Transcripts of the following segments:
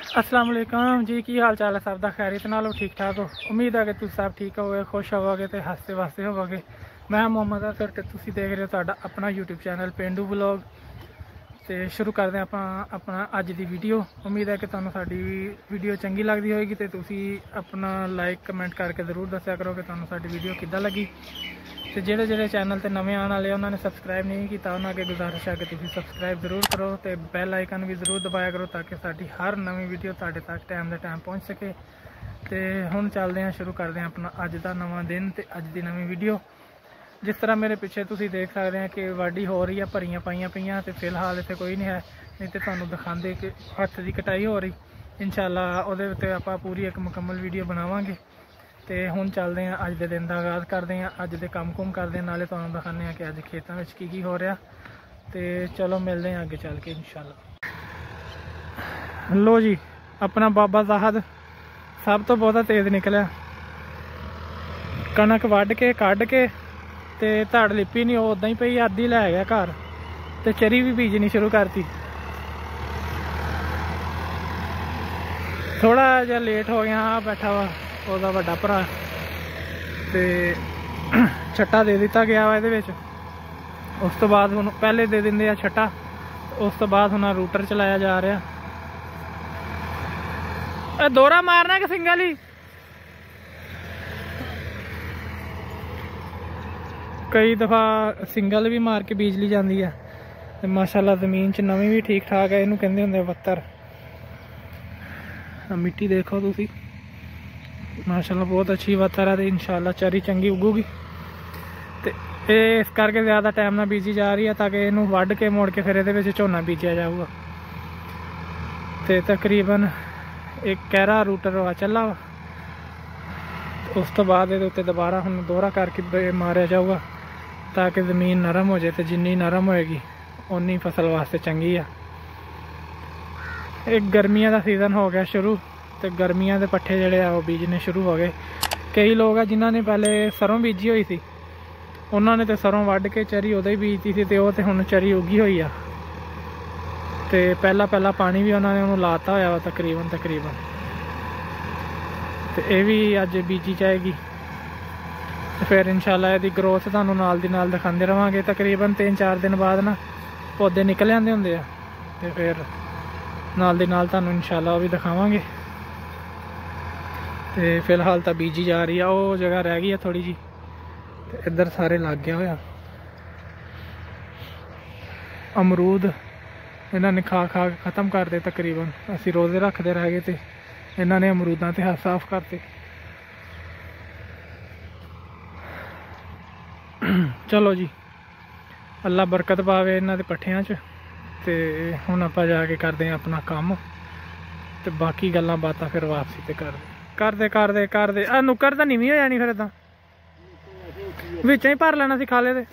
अस्सलाम वालेकुम जी, की हाल चाल है सब का? खैरियत नाल ठीक ठाक हो? उम्मीद है कि तुम सब ठीक होगे, खुश होवोगे तो हसते वास्ते होवोगे। मैं मोहम्मद असर ते तुसी देख रहे हो तुहाडा अपना यूट्यूब चैनल पेंडू ब्लॉग। तो शुरू करते हैं अपना अज की वीडियो। उम्मीद है कि तुहानू साडी वीडियो चंगी लगती होगी तो तुसी अपना लाइक कमेंट करके जरूर दस्या करो कि तुहानू साडी वीडियो किद्दां लगी। तो जेडे चैनल ते नवे आने वाले उन्होंने सबसक्राइब नहीं किया, उन्होंने अगे गुजारिश है कि तुम सबसक्राइब जरूर करो तो बैल आइकन भी जरूर दबाया करो ताकि साडी हर नवी वीडियो तुहाडे तक टाइम दे टाइम पहुँच सके। तो हुण चलते हैं, शुरू करते हैं अपना अज का नवा दिन तो अज की नवी वीडियो। जिस तरह मेरे पिछे तुम देख सकते हैं कि वाढी हो रही है, भरियां पाइयां पईयां तो फिलहाल इतने कोई नहीं है, नहीं तो तुहानू दिखाते कि हत्थ की कटाई हो रही। इंशाअल्लाह उहदे उत्ते आपां पूरी एक मुकम्मल वीडियो बनावांगे। तो हुण चलते हैं, अज के दिन का आगाज़ करते हैं, अज के काम कुम करते हैं, नाले तुहानू दिखाने कि अज खेतों में की हो रहा। तो चलो मिलते हैं अगे चल के इंशाअल्लाह। लो जी, अपना बाबा साहब सब तो बहुत तेज़ निकलिया। कणक वढ़ के कढ़ के ते धड़ लिपी नहीं, वो उदा ही पई अद्धी लै गया घर। तो चरी भी बीजनी शुरू करती। थोड़ा जिहा लेट हो गया, बैठा वा ਉਹਦਾ ਵੱਡਾ ਭਰਾ ਤੇ ਛੱਟਾ ਦੇ ਦਿੱਤਾ ਗਿਆ ਵਾ ਇਹਦੇ ਵਿੱਚ। ਉਸ ਤੋਂ ਬਾਅਦ ਹੁਣ ਪਹਿਲੇ ਦੇ ਦਿੰਦੇ ਆ ਛੱਟਾ, ਉਸ ਤੋਂ ਬਾਅਦ ਹੁਣ ਰੂਟਰ ਚਲਾਇਆ ਜਾ ਰਿਹਾ। ਇਹ ਦੋਹਰਾ ਮਾਰਨਾ ਕਿ ਸਿੰਗਲ ਹੀ? ਕਈ ਦਫਾ ਸਿੰਗਲ ਵੀ ਮਾਰ ਕੇ ਬੀਜ ਲਈ ਜਾਂਦੀ ਆ। ਤੇ ਮਾਸ਼ਾਅੱਲਾ ਜ਼ਮੀਨ 'ਚ ਨਵੀਂ ਵੀ ਠੀਕ ਠਾਕ ਹੈ, ਇਹਨੂੰ ਕਹਿੰਦੇ ਹੁੰਦੇ ਵੱਤਰ। ਮਿੱਟੀ ਦੇਖੋ ਤੁਸੀਂ, माशाल्लाह बहुत अच्छी वत्तर है। तो इंशाल्लाह चरी चंगी उगूगी। तो ये इस करके ज़्यादा टाइम ना बीजी जा रही है ताकि इनू वढ़ के मुड़ के फिर ये झोना बीजा जाऊगा। तो तकरीबन एक कहरा रूटर वा चला वा। उस तो बाद ये उत्ते दोबारा हम दोहरा करके मारिया जाऊगा ताकि ज़मीन नरम हो जाए। तो जिन्नी नरम होएगी उन्नी फसल वास्ते चंगी है। एक गर्मियों का सीज़न हो गया शुरू, तो गर्मियों के पट्ठे जोड़े आ बीजने शुरू हो गए। कई लोग जिन्होंने पहले सरों बीजी हुई थी, उन्होंने तो सरों वढ़ के चरी उदो ही बीजती थी, तो वो हुण चरी उगी हुई आ। तो पहला पानी भी उन्होंने उन्होंने लाता होया वा तकरीबन। तो यह भी अज बीजी जाएगी। तो फिर इंशाल्लाह इसकी ग्रोथ तुहानू नाल दी नाल दिखाते रहांगे। तकरीबन 3-4 दिन बाद ना पौधे निकल आते होंदे आ, तो फिर नाल दी नाल तुहानू इंशाल्लाह वो भी दिखावांगे। तो फिलहाल तो बीजी जा रही है, वो जगह रह गई है थोड़ी जी। तो इधर सारे लग गया होया अमरूद, इन्होंने खा के ख़त्म कर दे तकरीबन। असी रोज़े रखते रह गए, तो इन्होंने अमरूदा ते हाथ साफ करते। चलो जी, अल्लाह बरकत पावे इन्हों के पट्ठियां च। तो हुण आपां जाके करते हैं अपना काम, तो बाकी गल्लां बातां फिर वापसी ते करदे नुक्कर तो नीवी हो जानी फिर इदां विचों ही भर लेना सी खाले दे।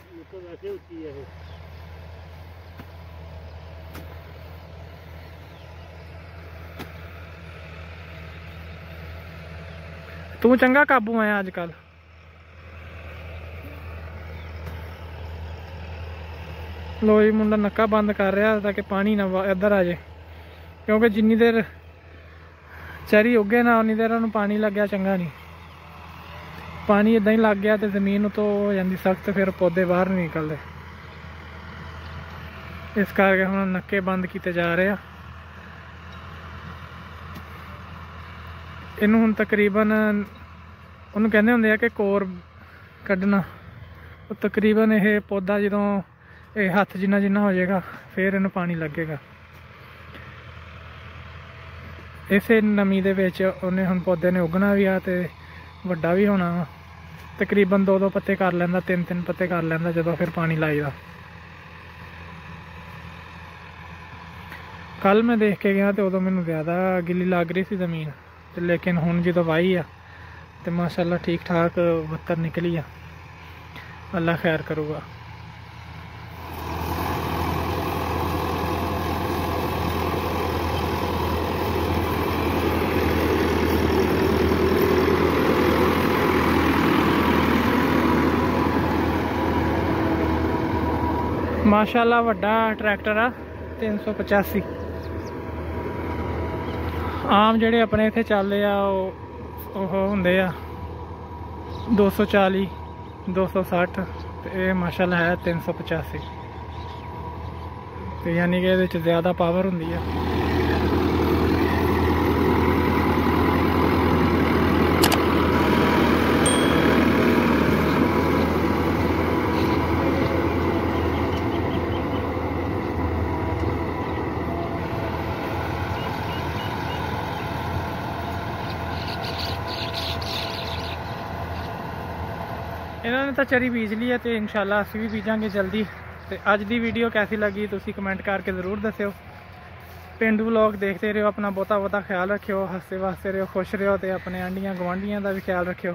तू चंगा काबू आया अजकल। लो जी, मुंडा नक्का बंद कर रहा ताकि पानी ना इधर आ जाए, क्योंकि जिन्नी देर चरी उगे ना उन्नी देर उन्होंने पानी लग गया चंगा नहीं। पानी इदा ही लग गया तो जमीन तो हो जाती सख्त, फिर पौधे बाहर नहीं निकलते। इस करके हम नक्के बंद किए जा रहे हैं। इनू हम तकरीबन उन्होंने कहते होंगे कि कोर कढ़ना। तकरीबन यह पौधा जो हथ जिन्ना हो जाएगा फिर इन्हू पानी लगेगा। इस नमी दे विच उन्हें हम पौधे ने उगना भी आ, तो वड्डा भी होना। तकरीबन 2-2 पत्ते कर लैंदा, 3-3 पत्ते कर लैंदा जो फिर पानी लाईदा। कल मैं देख के गया तो उदों मैनू ज़्यादा गिली लग रही सी ज़मीन, लेकिन हुण जो वाही आ तो माशाअल्लाह ठीक ठाक वत्तर निकली आ। अल्लाह खैर करूगा। माशाअल्लाह वड्डा ट्रैक्टर आ 385। आम ਜਿਹੜੇ ਆਪਣੇ ਇੱਥੇ ਚੱਲਦੇ ਆ ਉਹ ਹੁੰਦੇ ਆ 240 260 ਤੇ ਇਹ ਮਾਸ਼ਾਅੱਲਾ ਹੈ 385 ਤੇ ਯਾਨੀ ਕਿ ਇਹਦੇ 'ਚ ਜ਼ਿਆਦਾ ਪਾਵਰ ਹੁੰਦੀ ਆ। इन्होंने तो चरी बीज ली है तो इंशाल्लाह असीं भी बीजांगे जल्दी। तो अज की वीडियो कैसी लगी तुसी कमेंट करके ज़रूर दस्यो। पेंडू व्लॉग देखते रहो, अपना बहुता ख्याल रखियो, हसते वास्ते रहो, खुश रहो तो अपने आंढियां गवांढियां का भी ख्याल रखियो।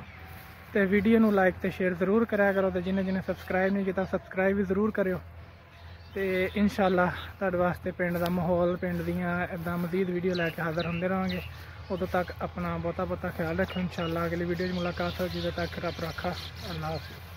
तो वीडियो नू लाइक तो शेयर ज़रूर कराया करो, तो जिन्हें जिन्हें सबसक्राइब नहीं किया सबसक्राइब भी ज़रूर करियो। तो इंशाल्लाह तुहाडे वास्ते पिंड का माहौल पिंड दियां इदां मजीद वीडियो लैके हाज़र होंदे रहांगे। उदों तक अपना बहुता ख्याल रखो। इंशाल्लाह अगली वीडियो में मुलाकात होगी। तब तक रब रखा। अल्लाह हाफ़िज़।